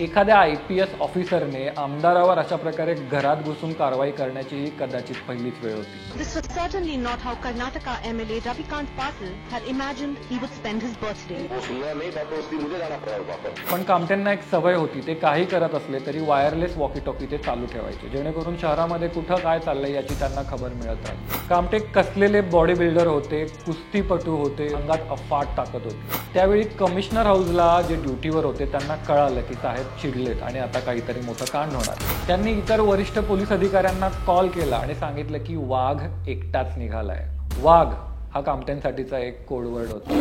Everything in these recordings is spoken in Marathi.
एखाद्या IPS ऑफिसरने आमदारावर अशा प्रकारे घरात घुसून कारवाई करण्याची ही कदाचित पहिलीच वेळ होती. This was certainly not how Karnataka MLA Ravikant Patil had imagined he would spend his birthday. पण कामटेंना एक सवय होती, ते काही करत असले तरी वायरलेस वॉकी टॉकी ते चालू ठेवायचे, जेणेकरून शहरामध्ये कुठं काय चाललंय याची त्यांना खबर मिळत राहील. कामटे कसलेले बॉडी बिल्डर होते, कुस्तीपटू होते, अंगात अफाट ताकद होती. त्यावेळी कमिशनर हाऊसला जे ड्युटीवर होते त्यांना कळालं की साहेब चिडलेत आणि आता काहीतरी मोठं कांड होणार. त्यांनी इतर वरिष्ठ पोलीस अधिकाऱ्यांना कॉल केला आणि सांगितलं की वाघ एकटाच निघालाय. वाघ हा कामटेंसाठीचा एक कोडवर्ड होता.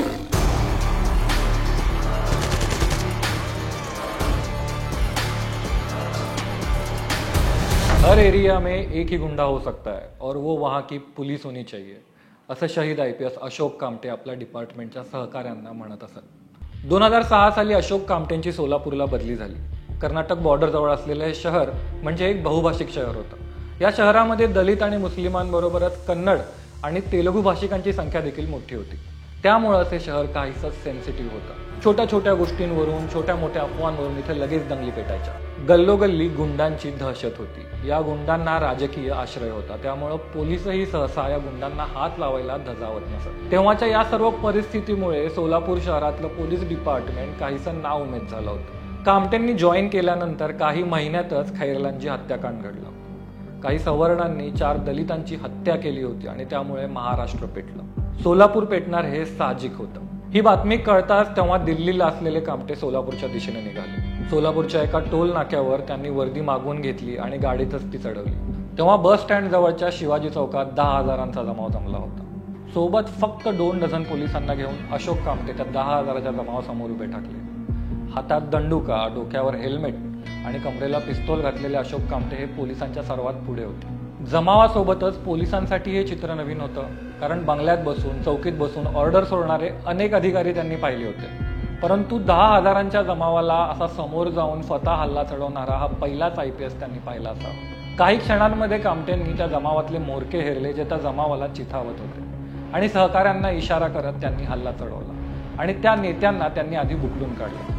हर एरिया में एक ही गुंडा हो सकता है और वो वहाँ की पुलिस होनी चाहिए, असं शहीद IPS अशोक कामटे आपल्या डिपार्टमेंटच्या सहकाऱ्यांना म्हणत असत. 2006 साली अशोक कामटेंची सोलापूरला बदली झाली. कर्नाटक बॉर्डरजवळ असलेले हे शहर म्हणजे एक बहुभाषिक शहर होतं. या शहरामध्ये दलित आणि मुस्लिमांबरोबरच कन्नड आणि तेलुगू भाषिकांची संख्या देखील मोठी होती. त्यामुळंच हे शहर काहीसं सेन्सिटिव्ह होतं. छोट्या छोट्या गोष्टींवरून, छोट्या मोठ्या अफवांवरून इथे लगेच दंगली पेटायच्या. गल्लोगल्ली गुंडांची दहशत होती. या गुंडांना राजकीय आश्रय होता, त्यामुळं पोलीसही सहसा या गुंडांना हात लावायला धजावत नसत. तेव्हाच्या या सर्व परिस्थितीमुळे सोलापूर शहरातलं पोलीस डिपार्टमेंट काहीसं नाउमेद झालं होतं. कामटेंनी जॉईन केल्यानंतर काही महिन्यातच खैरलांची हत्याकांड घडलं. काही सवर्णांनी 4 दलितांची हत्या केली होती आणि त्यामुळे महाराष्ट्र पेटलं. सोलापूर पेटणार हे साहजिक होतं. ही बातमी कळताच तेव्हा दिल्लीला असलेले कामटे सोलापूरच्या दिशेने निघाले. सोलापूरच्या एका टोल नाक्यावर त्यांनी वर्दी मागवून घेतली आणि गाडीतच ती चढवली. तेव्हा बस स्टँड जवळच्या शिवाजी चौकात 10,000चा जमाव जमला होता. सोबत फक्त 2 डझन पोलिसांना घेऊन अशोक कामटे त्या 10,000च्या जमावासमोर उभे ठाकले. हातात दंडुका, डोक्यावर हेल्मेट आणि कमरेला पिस्तूल घातलेले अशोक कामटे हे पोलिसांच्या सर्वात पुढे होते. जमावासोबतच पोलिसांसाठी हे चित्र नवीन होतं, कारण बंगल्यात बसून, चौकीत बसून ऑर्डर सोडणारे अनेक अधिकारी त्यांनी पाहिले होते. परंतु 10,000च्या जमावाला असा समोर जाऊन स्वतः हल्ला चढवणारा हा पहिलाच IPS त्यांनी पाहिला असावा. काही क्षणांमध्ये कामटेंनी त्या जमावातले मोरके हेरले जे त्या जमावाला चिथावत होते आणि सहकाऱ्यांना इशारा करत त्यांनी हल्ला चढवला आणि त्या नेत्यांना त्यांनी आधी बुकडून काढले.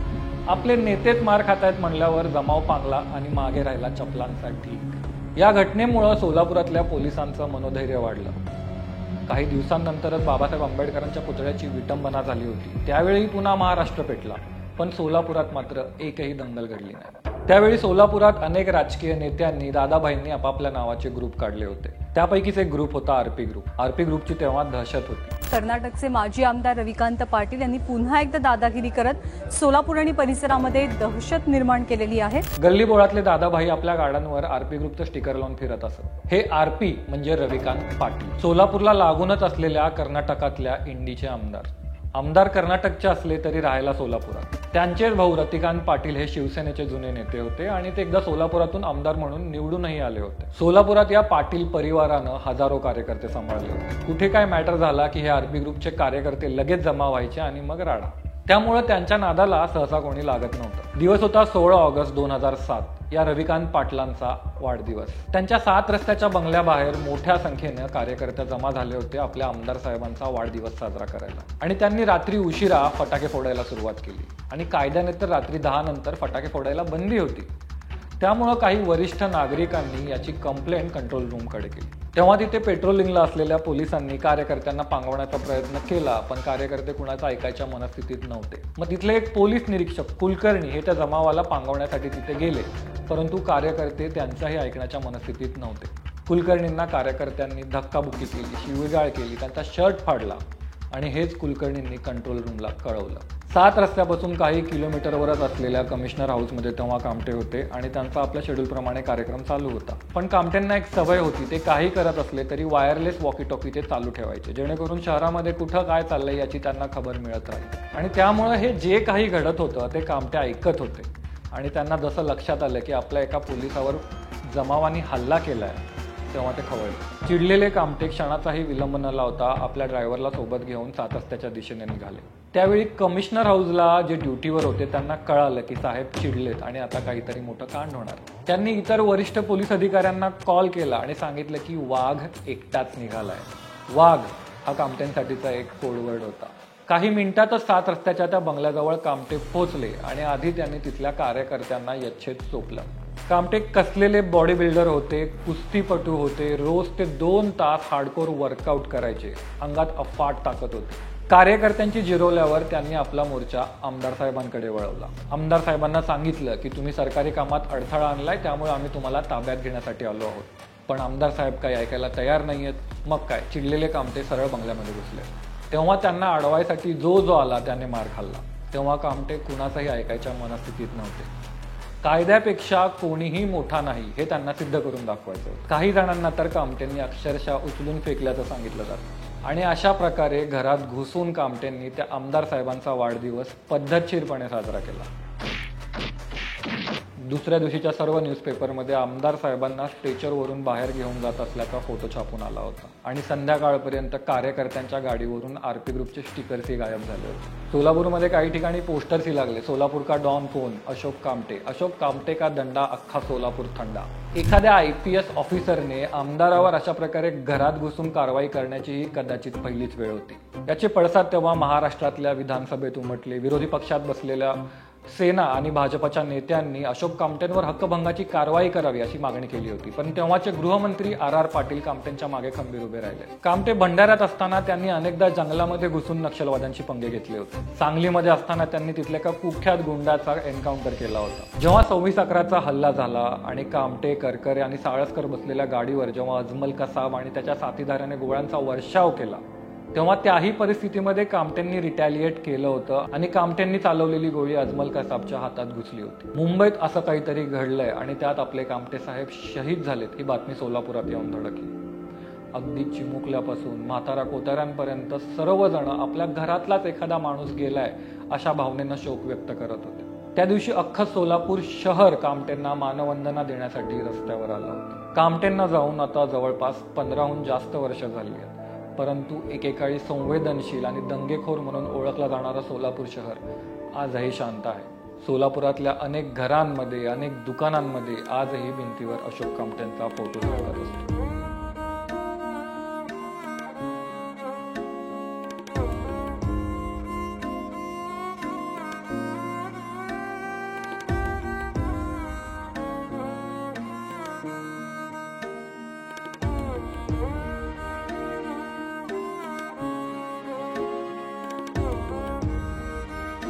आपले नेतेच मार खातायत म्हणल्यावर जमाव पांगला आणि मागे राहिला चपलांचा ढीग. या घटनेमुळं सोलापुरातल्या पोलिसांचं मनोधैर्य वाढलं. काही दिवसांनंतरच बाबासाहेब आंबेडकरांच्या पुतळ्याची विटंबना झाली होती. त्यावेळी पुन्हा महाराष्ट्र पेटला, पण सोलापुरात मात्र एकही दंगल घडली नाही. त्यावेळी सोलापुरात अनेक राजकीय नेत्यांनी, दादाभाईंनी आपापल्या नावाचे ग्रुप काढले होते. त्यापैकीच एक ग्रुप होता RP ग्रुप. RP ग्रुपची तेव्हा दहशत होती. कर्नाटकचे माजी आमदार रविकांत पाटील यांनी पुन्हा एकदा दादागिरी करत सोलापूर आणि परिसरामध्ये दहशत निर्माण केलेली आहे. गल्लीबोळातले दादाभाई आपल्या गाड्यांवर RP ग्रुपचं स्टिकर लावून फिरत असत. हे RP म्हणजे रविकांत पाटील. सोलापूरला लागूनच असलेल्या कर्नाटकातल्या इंडीचे आमदार कर्नाटकचे असले तरी राहायला सोलापुरात. त्यांचेच भाऊ रतिकांत पाटील हे शिवसेनेचे जुने नेते होते आणि ते एकदा सोलापुरातून आमदार म्हणून निवडूनही आले होते. सोलापुरात या पाटील परिवारानं हजारो कार्यकर्ते सांभाळले होते. कुठे काय मॅटर झाला की हे RP ग्रुपचे कार्यकर्ते लगेच जमा व्हायचे आणि मग राडा. त्यामुळे त्यांच्या नादाला सहसा कोणी लागत नव्हतं. दिवस होता 16 ऑगस्ट 2007, या रविकांत पाटलांचा वाढदिवस. त्यांच्या 7 रस्त्याच्या बंगल्याबाहेर मोठ्या संख्येनं कार्यकर्ते जमा झाले होते आपल्या आमदार साहेबांचा वाढदिवस साजरा करायला. आणि त्यांनी रात्री उशिरा फटाके फोडायला सुरुवात केली आणि कायद्याने तर रात्री 10 नंतर फटाके फोडायला बंदी होती. त्यामुळं काही वरिष्ठ नागरिकांनी याची कंप्लेंट कंट्रोल रूमकडे केली. तेव्हा तिथे पेट्रोलिंगला असलेल्या पोलिसांनी कार्यकर्त्यांना पांगवण्याचा प्रयत्न केला, पण कार्यकर्ते कुणाचा ऐकायच्या मनस्थितीत नव्हते. मग तिथले एक पोलीस निरीक्षक कुलकर्णी हे त्या जमावाला पांगवण्यासाठी तिथे गेले, परंतु कार्यकर्ते त्यांच्याही ऐकण्याच्या मनस्थितीत नव्हते. कुलकर्णींना कार्यकर्त्यांनी धक्काबुक्की केली, शिवीगाळ केली, त्यांचा शर्ट फाडला आणि हेच कुलकर्णींनी कंट्रोल रूमला कळवलं. 7 रस्त्यापासून काही किलोमीटरवरच असलेल्या कमिशनर हाऊसमध्ये तेव्हा कामटे होते आणि त्यांचा आपल्या शेड्यूलप्रमाणे कार्यक्रम चालू होता. पण कामटेंना एक सवय होती, ते काही करत असले तरी वायरलेस वॉकी टॉकी ते चालू ठेवायचे, जेणेकरून शहरामध्ये कुठं काय चाललंय याची त्यांना खबर मिळत राहील. आणि त्यामुळे हे जे काही घडत होतं ते कामटे ऐकत होते आणि त्यांना जसं लक्षात आलं की आपल्या एका पोलिसावर जमावानी हल्ला केलाय तेव्हा ते खवळले. चिडलेले कामटे क्षणाचाही विलंब न लावता आपल्या ड्रायव्हरला सोबत घेऊन 7 रस्त्याच्या दिशेने निघाले. त्यावेळी कमिशनर हाऊसला जे ड्युटीवर होते त्यांना कळालं की साहेब चिडलेत आणि आता काहीतरी मोठं कांड होणार. त्यांनी इतर वरिष्ठ पोलीस अधिकाऱ्यांना कॉल केला आणि सांगितलं की वाघ एकटाच निघालाय. वाघ हा कामट्यांसाठीचा एक कोडवर्ड होता. काही मिनिटातच 7 रस्त्याच्या त्या बंगल्याजवळ कामटे पोहोचले आणि आधी त्यांनी तिथल्या कार्यकर्त्यांना यच्छेत चोपलं. कामटे कसलेले बॉडी बिल्डर होते, कुस्तीपटू होते, रोज ते 2 तास हार्डकोर वर्कआउट करायचे. अंगात अफाट ताकद होती. कार्यकर्त्यांची जिरवल्यावर त्यांनी आपला मोर्चा आमदार साहेबांकडे वळवला. आमदार साहेबांना सांगितलं की तुम्ही सरकारी कामात अडथळा आणलाय, त्यामुळे आम्ही तुम्हाला ताब्यात घेण्यासाठी आलो आहोत. पण आमदार साहेब काही ऐकायला तयार नाहीयेत. मग काय, चिडलेले कामटे सरळ बंगल्यामध्ये घुसले. तेव्हा त्यांना अडवायसाठी जो आला त्याने मार खाल्ला. तेव्हा कामटे कुणाचंही ऐकायच्या मनस्थितीत नव्हते. कायद्यापेक्षा कोणीही मोठा नाही हे त्यांना सिद्ध करून दाखवायचं. काही जणांना तर कामटेंनी अक्षरशः उचलून फेकल्याचं सांगितलं जातं. आणि अशा प्रकारे घरात घुसून कामटेंनी त्या आमदार साहेबांचा वाढदिवस पद्धतशीरपणे साजरा केला. दुसऱ्या दिवशीच्या सर्व न्यूजपेपरमध्ये आमदार साहेबांना स्ट्रेचरवरून बाहेर घेऊन जात असल्याचा फोटो छापून आला होता. आणि संध्याकाळपर्यंत कार्यकर्त्यांच्या गाडीवरून आरपी ग्रुपचे स्टिकर्सही गायब झाले होते. सोलापूरमध्ये काही ठिकाणी पोस्टर्सही लागले. सोलापूर का डॉन कोण? अशोक कामटे. अशोक कामटे का दंडा, अख्खा सोलापूर थंडा. एखाद्या IPS ऑफिसरने आमदारावर अशा प्रकारे घरात घुसून कारवाई करण्याची ही कदाचित पहिलीच वेळ होती. याचे पडसाद तेव्हा महाराष्ट्रातल्या विधानसभेत उमटले. विरोधी पक्षात बसलेल्या सेना आणि भाजपच्या नेत्यांनी अशोक कामटेंवर हक्कभंगाची कारवाई करावी अशी मागणी केली होती. पण तेव्हाचे गृहमंत्री RR पाटील कामटेंच्या मागे खंबीर उभे राहिले. कामटे भंडाऱ्यात असताना त्यांनी अनेकदा जंगलामध्ये घुसून नक्षलवाद्यांशी पंगे घेतले होते. सांगलीमध्ये असताना त्यांनी तिथल्या एका कुख्यात गुंडाचा एन्काउंटर केला होता. जेव्हा 26/11चा हल्ला झाला आणि कामटे, करकरे आणि साळसकर बसलेल्या गाडीवर जेव्हा अजमल कसाब आणि त्याच्या साथीदाराने गोळ्यांचा वर्षाव केला, तेव्हा त्याही परिस्थितीमध्ये कामटेंनी रिटॅलिएट केलं होतं आणि कामटेंनी चालवलेली गोळी अजमल कसाबच्या हातात घुसली होती. मुंबईत असं काहीतरी घडलंय आणि त्यात आपले कामटे साहेब शहीद झालेत ही बातमी सोलापुरात येऊन धडकली. अगदी चिमुकल्यापासून म्हातारा कोताऱ्यांपर्यंत सर्वजण आपल्या घरातलाच एखादा माणूस गेलाय अशा भावनेनं शोक व्यक्त करत होते. त्या दिवशी अख्खं सोलापूर शहर कामटेंना मानवंदना देण्यासाठी रस्त्यावर आलं होतं. कामटेंना जाऊन आता जवळपास 15हून जास्त वर्ष झाली आहेत. परंतु एकेकाळी संवेदनशील आणि दंगेखोर म्हणून ओळखलं जाणारं सोलापूर शहर आजही शांत आहे. सोलापुरातल्या अनेक घरांमध्ये, अनेक दुकानांमध्ये आजही भिंतीवर अशोक कामटेंचा फोटो दिसत असतो.